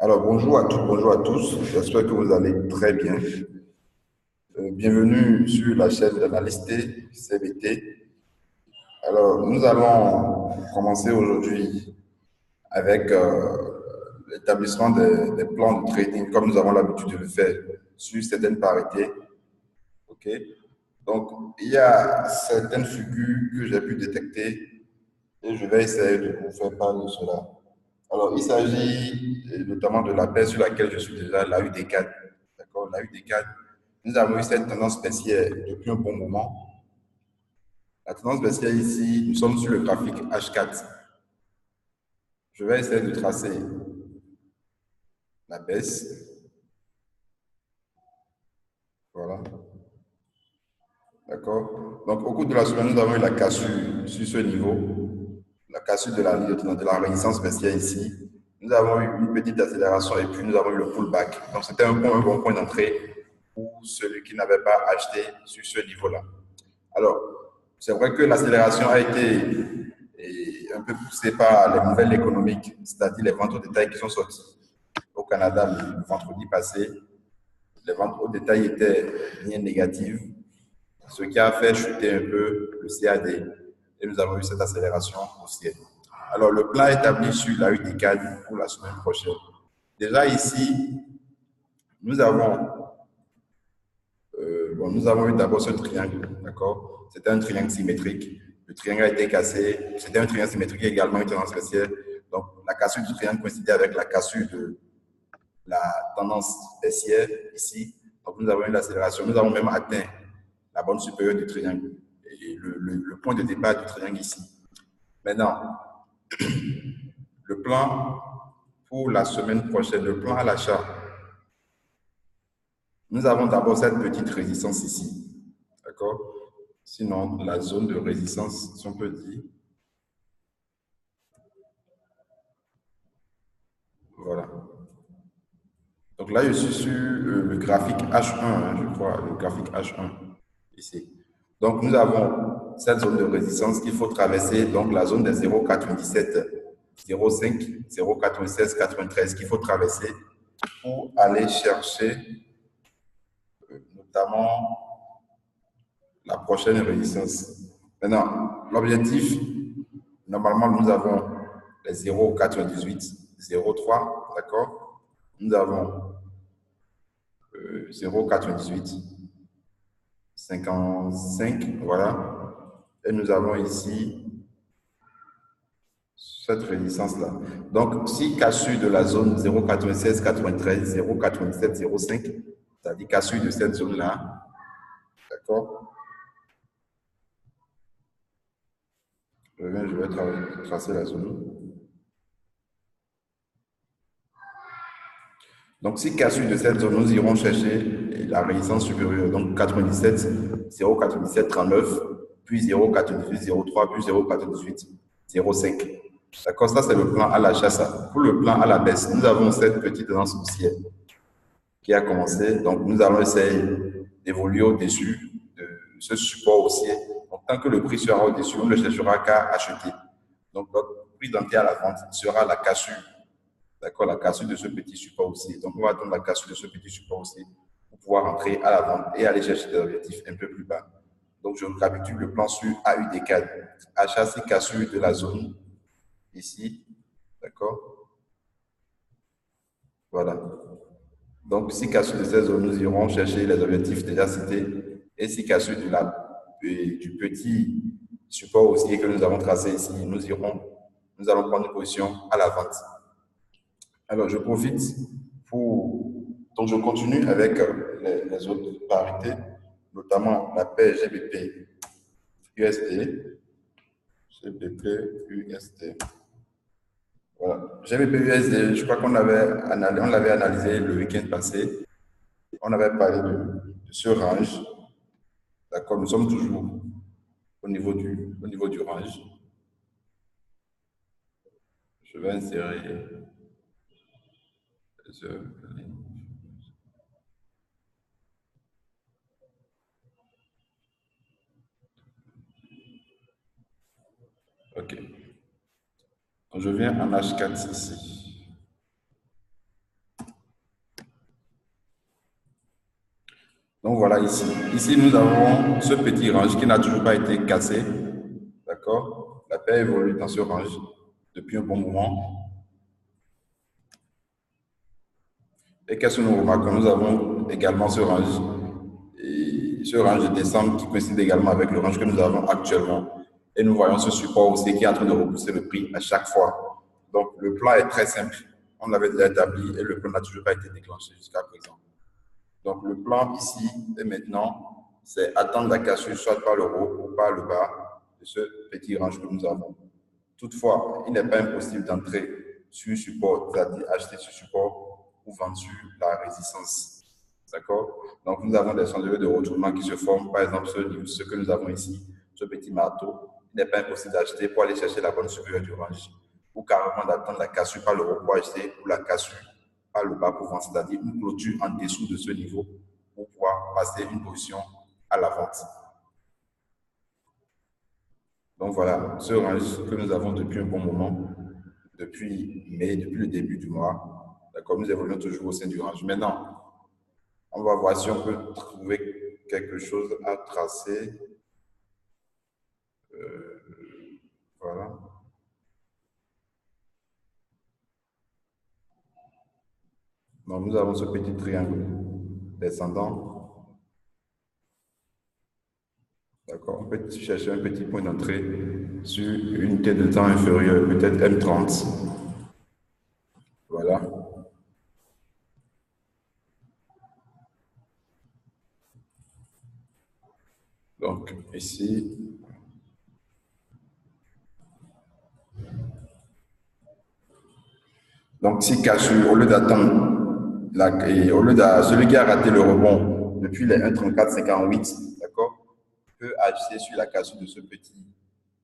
Alors, bonjour à toutes, bonjour à tous. J'espère que vous allez très bien. Bienvenue sur la chaîne d'Analysté CBT. Alors, nous allons commencer aujourd'hui avec l'établissement des plans de trading, comme nous avons l'habitude de le faire sur certaines parités. OK? Donc, il y a certaines figures que j'ai pu détecter et je vais essayer de vous faire part de cela. Alors, il s'agit notamment de la paire sur laquelle je suis déjà, la UD4. D'accord? La UD4, nous avons eu cette tendance baissière depuis un bon moment. La tendance baissière ici, nous sommes sur le graphique H4. Je vais essayer de tracer la baisse. Voilà. D'accord? Donc, au cours de la semaine, nous avons eu la cassure sur ce niveau, la cassure de la résistance baissière ici. Nous avons eu une petite accélération et puis nous avons eu le pullback. Donc, c'était un bon point d'entrée pour celui qui n'avait pas acheté sur ce niveau-là. Alors, c'est vrai que l'accélération a été un peu poussée par les nouvelles économiques, c'est-à-dire les ventes au détail qui sont sorties au Canada le vendredi passé. Les ventes au détail étaient bien négatives, ce qui a fait chuter un peu le CAD. Et nous avons eu cette accélération haussière. Alors, le plan établi sur la UD4 pour la semaine prochaine. Déjà ici, nous avons, nous avons eu d'abord ce triangle, d'accord? C'était un triangle symétrique. Le triangle a été cassé. C'était un triangle symétrique également une tendance baissière. Donc, la cassure du triangle coïncidait avec la cassure de la tendance baissière ici. Donc, nous avons eu l'accélération. Nous avons même atteint la bande supérieure du triangle et le point de départ du triangle ici. Maintenant, le plan pour la semaine prochaine, le plan à l'achat. Nous avons d'abord cette petite résistance ici. D'accord? Sinon, la zone de résistance, si on peut dire. Voilà. Donc là, je suis sur le graphique H1, hein, je crois, le graphique H1, ici. Donc, nous avons cette zone de résistance qu'il faut traverser, donc la zone des 0,97, 0,5, 0,96, 93 qu'il faut traverser pour aller chercher notamment la prochaine résistance. Maintenant, l'objectif, normalement, nous avons les 0,98, 0,3, d'accord? Nous avons 0,98, 55, voilà. Et nous avons ici cette résistance-là. Donc, si cassure de la zone 0,96, 93, 0,97, 0,5, c'est-à-dire cassure de cette zone-là, d'accord? Je vais tracer la zone. Donc, si cassure de cette zone, nous irons chercher la résistance supérieure. Donc, 97, 0,97, 39, puis 0,98, 0,3, puis 0,98, 0,5. D'accord, ça c'est le plan à l'achat. Ça. Pour le plan à la baisse, nous avons cette petite tendance haussière qui a commencé. Donc, nous allons essayer d'évoluer au-dessus de ce support haussier. Donc, tant que le prix sera au-dessus, on ne cherchera qu'à acheter. Donc, notre prix d'entrée à la vente sera la cassure. D'accord, la cassure de ce petit support aussi. Donc, on va attendre la cassure de ce petit support aussi pour pouvoir entrer à la vente et aller chercher des objectifs un peu plus bas. Donc, je récapitule le plan sur AUD4. Achat, c'est cassure de la zone ici. D'accord? Voilà. Donc, si cassure de cette zone, nous irons chercher les objectifs déjà cités. Et si cassure du petit support aussi que nous avons tracé ici, nous allons prendre une position à la vente. Alors, je profite pour. Donc, je continue avec les autres parités, notamment la paire GBP USD. GBP USD. Voilà. GBP USD, je crois qu'on l'avait analysé le week-end passé. On avait parlé de ce range. D'accord, nous sommes toujours au niveau du range. Je vais insérer. OK. Donc, je viens en H4 ici. Donc voilà ici. Ici, nous avons ce petit range qui n'a toujours pas été cassé. D'accord? La paire évolue dans ce range depuis un bon moment. Et qu'est-ce que nous remarquons? Nous avons également ce range. Et ce range de décembre qui coïncide également avec le range que nous avons actuellement. Et nous voyons ce support aussi qui est en train de repousser le prix à chaque fois. Donc le plan est très simple. On l'avait déjà établi et le plan n'a toujours pas été déclenché jusqu'à présent. Donc le plan ici et maintenant, c'est attendre la cassure soit par le haut ou par le bas de ce petit range que nous avons. Toutefois, il n'est pas impossible d'entrer sur support, c'est-à-dire acheter sur support ou vendre sur la résistance. D'accord? Donc, nous avons des chandeliers de retournement qui se forment. Par exemple, ce que nous avons ici, ce petit marteau, il n'est pas impossible d'acheter pour aller chercher la bonne supérieure du range ou carrément d'attendre la cassure par le haut pour acheter ou la cassure par le bas pour vendre, c'est-à-dire une clôture en dessous de ce niveau pour pouvoir passer une position à la vente. Donc voilà, ce range que nous avons depuis un bon moment, depuis mai, depuis le début du mois. D'accord, nous évoluons toujours au sein du range. Maintenant, on va voir si on peut trouver quelque chose à tracer. Voilà. Donc nous avons ce petit triangle descendant. D'accord, on peut chercher un petit point d'entrée sur une unité de temps inférieure, peut-être M30. Voilà. Donc ici, donc si cassure, au lieu d'attendre, au lieu de celui qui a raté le rebond depuis les 1,34,58, d'accord, peut acheter sur la cassure de ce petit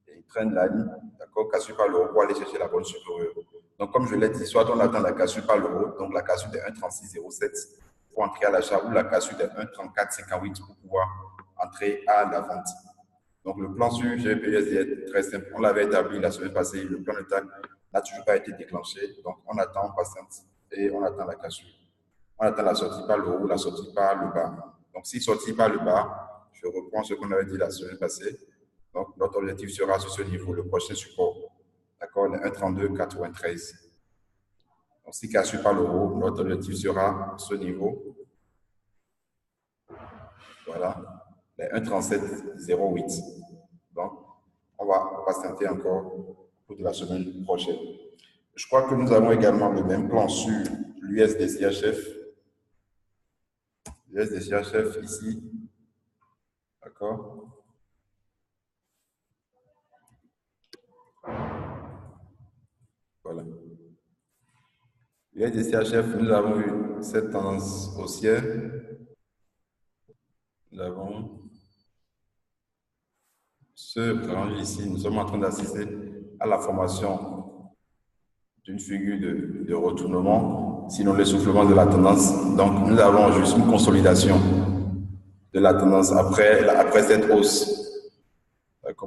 et traîne la ligne, d'accord, cassure par le haut pour aller chercher la bonne supérieure. Donc comme je l'ai dit, soit on attend la cassure par le haut, donc la cassure de 1,36,07 pour entrer à l'achat ou la cassure de 1,34,58 pour pouvoir entrer à la vente. Donc, le plan sur GBPUSD est très simple. On l'avait établi la semaine passée. Le plan de TAC n'a toujours pas été déclenché. Donc, on attend, on patiente et on attend la cassure. On attend la sortie par le haut, la sortie par le bas. Donc, si sortie par le bas, je reprends ce qu'on avait dit la semaine passée. Donc, notre objectif sera sur ce niveau, le prochain support. D'accord, le 1,32,93. Donc, si cassure par le haut, notre objectif sera ce niveau. Voilà, les 1,37,08. Donc, on va patienter encore pour de la semaine prochaine. Je crois que nous avons également le même plan sur l'USD-CHF. L'USD-CHF ici. D'accord. Voilà. L'USD-CHF, nous avons eu cette tendance haussière. Nous avons ce range ici. Nous sommes en train d'assister à la formation d'une figure de retournement, sinon l'essoufflement de la tendance. Donc, nous avons juste une consolidation de la tendance après cette hausse.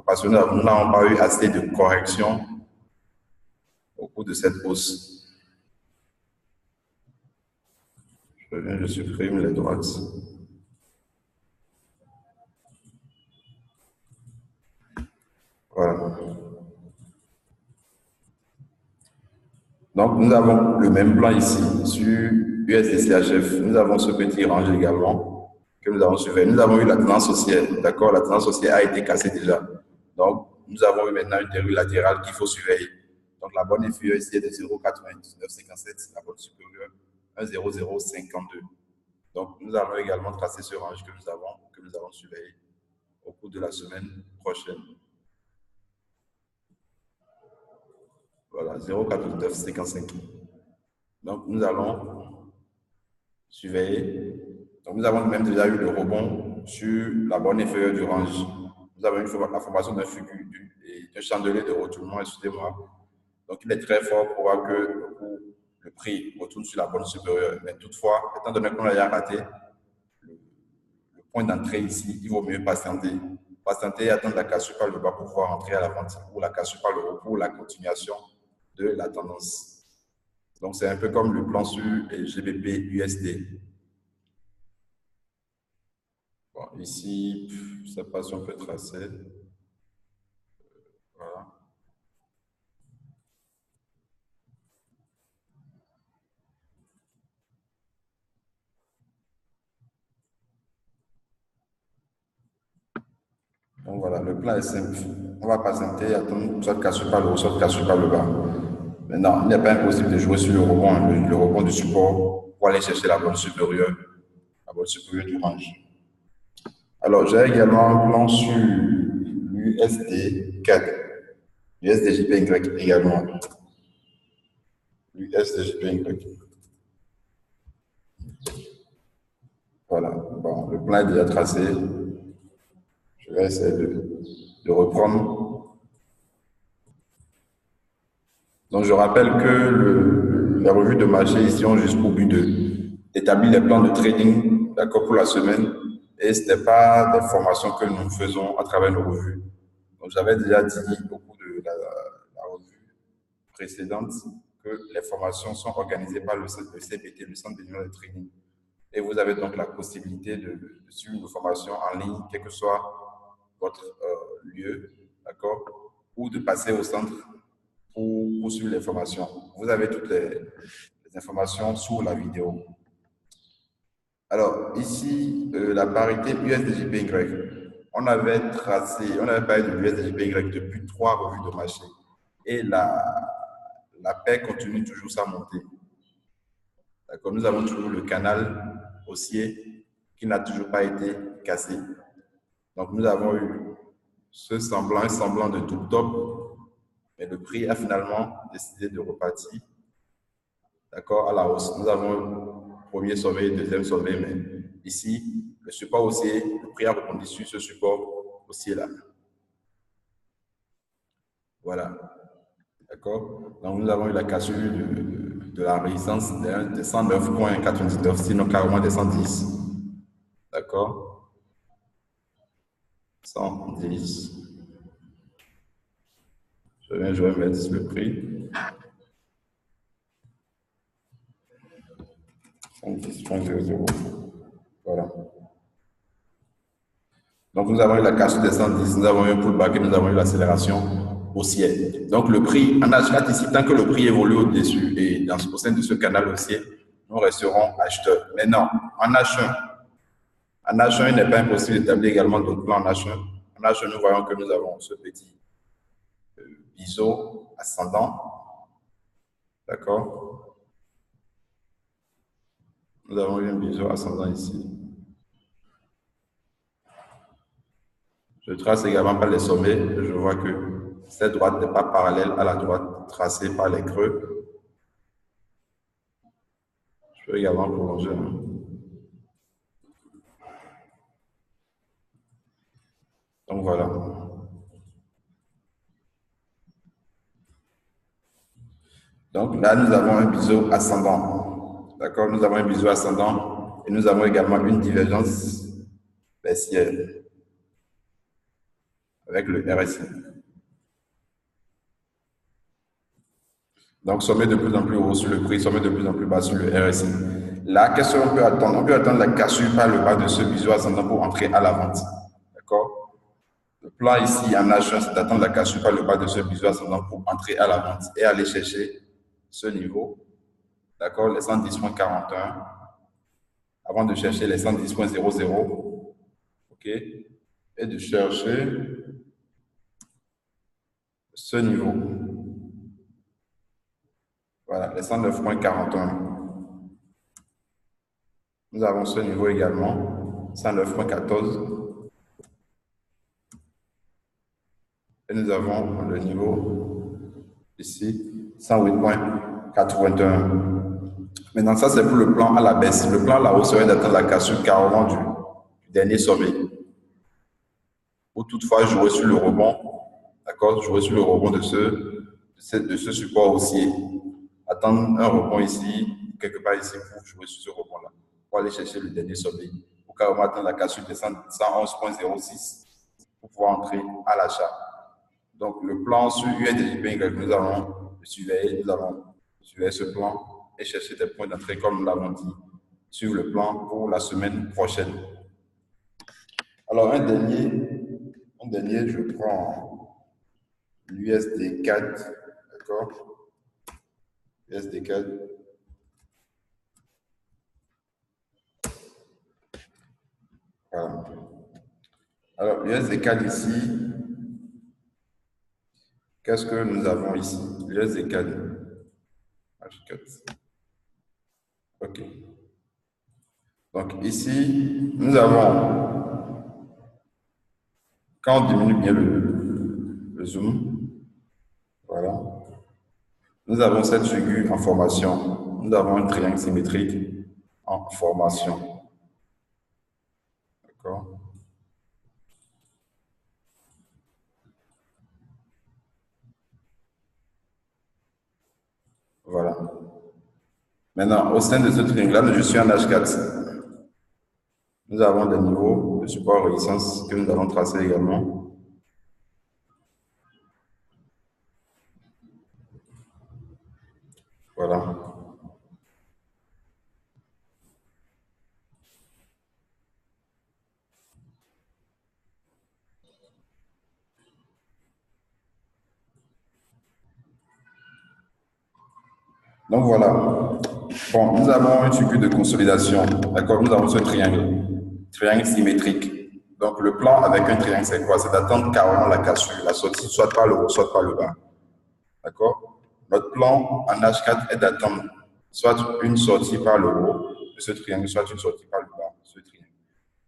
Parce que nous n'avons pas eu assez de correction au cours de cette hausse. Je supprime les droites. Voilà. Donc, nous avons le même plan ici sur USD-CHF. Nous avons ce petit range également que nous avons surveillé. Nous avons eu la tendance haussière. D'accord, la tendance haussière a été cassée déjà. Donc, nous avons eu maintenant une théorie latérale qu'il faut surveiller. Donc, la bonne inférieure ici est de 0,9957, la bonne supérieure 1,0052. Donc, nous allons également tracer ce range que nous avons surveillé au cours de la semaine prochaine. Voilà, 0,4955. Donc, nous allons surveiller. Donc, nous avons même déjà eu le rebond sur la borne inférieure du range. Nous avons eu la formation d'un chandelier de retournement, excusez-moi. Donc, il est très fort pour voir que le prix retourne sur la borne supérieure. Mais toutefois, étant donné qu'on a déjà raté le point d'entrée ici, il vaut mieux patienter. Patienter et attendre la cassure par le bas pour pouvoir entrer à la vente ou la cassure par le haut pour la continuation de la tendance. Donc, c'est un peu comme le plan sur GBP USD. Bon, ici, je ne sais pas si on peut tracer. Voilà. Donc voilà, le plan est simple. On va patienter, attendre soit cassé par le haut, soit cassé par le bas. Maintenant, il n'est pas impossible de jouer sur le rebond, le rebond du support pour aller chercher la bonne supérieure du range. Alors, j'ai également un plan sur l'USD 4, l'USDJPY également. L'USDJPY. Voilà, bon, le plan est déjà tracé. Je vais essayer de reprendre. Donc, je rappelle que les revues de marché ici ont juste pour but d'établir les plans de trading, d'accord, pour la semaine. Et ce n'est pas des formations que nous faisons à travers nos revues. Donc, j'avais déjà dit au cours de la revue précédente que les formations sont organisées par le CBT, le Centre béninois de trading. Et vous avez donc la possibilité de suivre nos formations en ligne, quel que soit votre lieu, d'accord, ou de passer au centre pour suivre les formations. Vous avez toutes les informations sous la vidéo. Alors, ici, la parité USDJPY. On avait parlé de l'USDJPY depuis 3 revues de marché. Et la paire continue toujours sa montée. D'accord, nous avons toujours le canal haussier qui n'a toujours pas été cassé. Donc, nous avons eu un semblant de tout top, mais le prix a finalement décidé de repartir, d'accord, à la hausse. Nous avons le premier sommet, deuxième sommet, mais ici, le support haussier, le prix a rebondi sur ce support haussier-là. Voilà. D'accord? Donc, nous avons eu la cassure de la résistance de 109,99, sinon carrément des 110. D'accord? 110. Je vais mettre le prix. 110,00. Voilà. Donc, nous avons eu la cassure des 110, nous avons eu un pullback et nous avons eu l'accélération haussière. Donc, le prix, en achat ici, tant que le prix évolue au-dessus et au sein de ce canal haussier, nous resterons acheteurs. Mais non, en H1, il n'est pas impossible d'établir également d'autres plans en H1. En H1, nous voyons que nous avons ce petit biseau ascendant. D'accord? Nous avons eu un biseau ascendant ici. Je trace également par les sommets. Je vois que cette droite n'est pas parallèle à la droite tracée par les creux. Je peux également prolonger. Donc voilà. Donc là, nous avons un biseau ascendant. D'accord? Nous avons un biseau ascendant et nous avons également une divergence baissière avec le RSI. Donc, sommet de plus en plus haut sur le prix, sommet de plus en plus bas sur le RSI. Là, qu'est-ce qu'on peut attendre? On peut attendre la cassure par le bas de ce biseau ascendant pour entrer à la vente. D'accord? Le plan ici en H1, c'est d'attendre la cassure par le bas de ce biseau ascendant pour entrer à la vente et aller chercher ce niveau. D'accord? Les 110,41 avant de chercher les 110,00. OK? Et de chercher ce niveau. Voilà, les 109,41. Nous avons ce niveau également, 109,14. Et nous avons le niveau ici, 108,81. Maintenant, ça c'est pour le plan à la baisse. Le plan à la hausse serait d'attendre la cassure carrément du dernier sommet. Ou toutefois jouer sur le rebond, d'accord, jouer sur le rebond de ce support haussier. Attendre un rebond ici, quelque part ici, pour jouer sur ce rebond-là, pour aller chercher le dernier sommet, pour carrément attendre la cassure de 111,06 pour pouvoir entrer à l'achat. Donc, le plan sur USDJPY que nous allons surveiller, ce plan et chercher des points d'entrée, comme nous l'avons dit, sur le plan pour la semaine prochaine. Alors, un dernier, je prends l'USD 4, d'accord? USD 4. Voilà. Alors, l'USD 4 ici, qu'est-ce que nous avons ici? L'USD 4. H4. OK. Donc, ici, nous avons, quand on diminue bien le zoom, voilà, nous avons cette figure en formation. Nous avons un triangle symétrique en formation. D'accord? Voilà. Maintenant, au sein de ce triangle-là, je suis en H4. Nous avons des niveaux de support résistance que nous allons tracer également. Voilà. Donc voilà. Bon, nous avons une figure de consolidation. D'accord? Nous avons ce triangle symétrique. Donc le plan avec un triangle, c'est quoi? C'est d'attendre carrément la cassure, la sortie, soit par le haut, soit par le bas. D'accord? Notre plan en H4 est d'attendre soit une sortie par le haut de ce triangle, soit une sortie par le bas de ce triangle.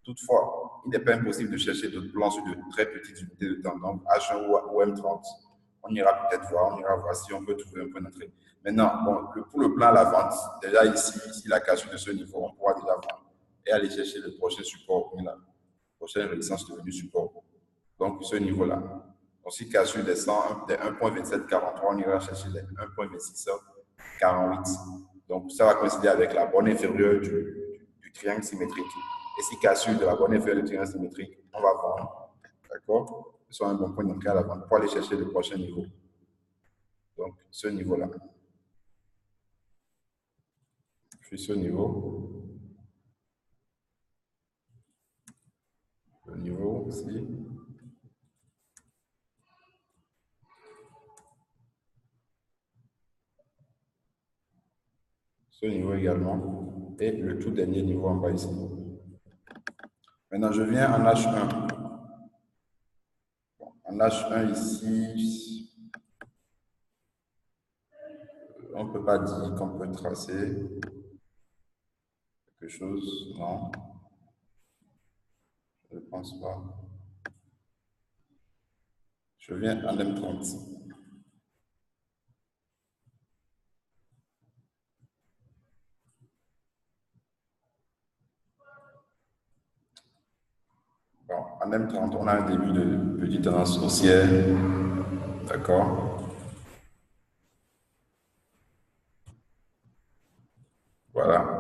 Toutefois, il n'est pas impossible de chercher d'autres plans sur de très petites unités de temps, donc H1 ou M30. On ira peut-être voir, on ira voir si on peut trouver un point d'entrée. Maintenant, bon, pour le plan à la vente, déjà ici, si la cassure de ce niveau, on pourra déjà vendre et aller chercher le prochain support, la prochaine résistance devenue support. Donc, ce niveau-là. Donc, si cassure descend des 1.2743, on ira chercher les 1.2648. Donc, ça va coïncider avec la borne inférieure du triangle symétrique. Et si cassure de la borne inférieure du triangle symétrique, on va vendre. D'accord? Ce soit un bon point d'entrée à la vente pour aller chercher le prochain niveau. Donc, ce niveau-là. Puis ce niveau. Le niveau aussi. Ce niveau également. Et le tout dernier niveau en bas ici. Maintenant, je viens en H1. Bon, en H1 ici, on ne peut pas dire qu'on peut tracer quelque chose, non. Je ne pense pas. Je viens en M30. Bon, en M30, on a un début de petite tendance haussière. D'accord? Voilà.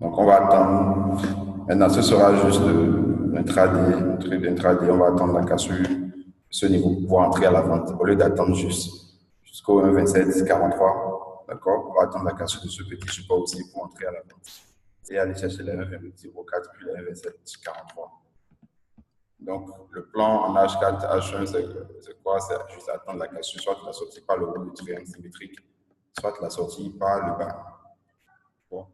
Donc, on va attendre. Maintenant, ce sera juste un intraday. On va attendre la cassure ce niveau pour pouvoir entrer à la vente au lieu d'attendre jusqu'au 1,2743. D'accord? On va attendre la cassure de ce petit support aussi pour entrer à la vente et aller chercher les 1,04 puis les 1,2743. Donc, le plan en H4, H1, c'est quoi? C'est juste attendre la cassure, soit la sortie par le haut du triangle symétrique, soit la sortie par le bas. Bon.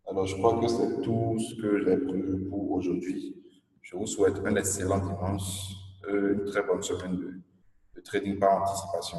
Alors, je crois que c'est tout ce que j'ai prévu pour aujourd'hui. Je vous souhaite un excellent dimanche, une très bonne semaine de trading par anticipation.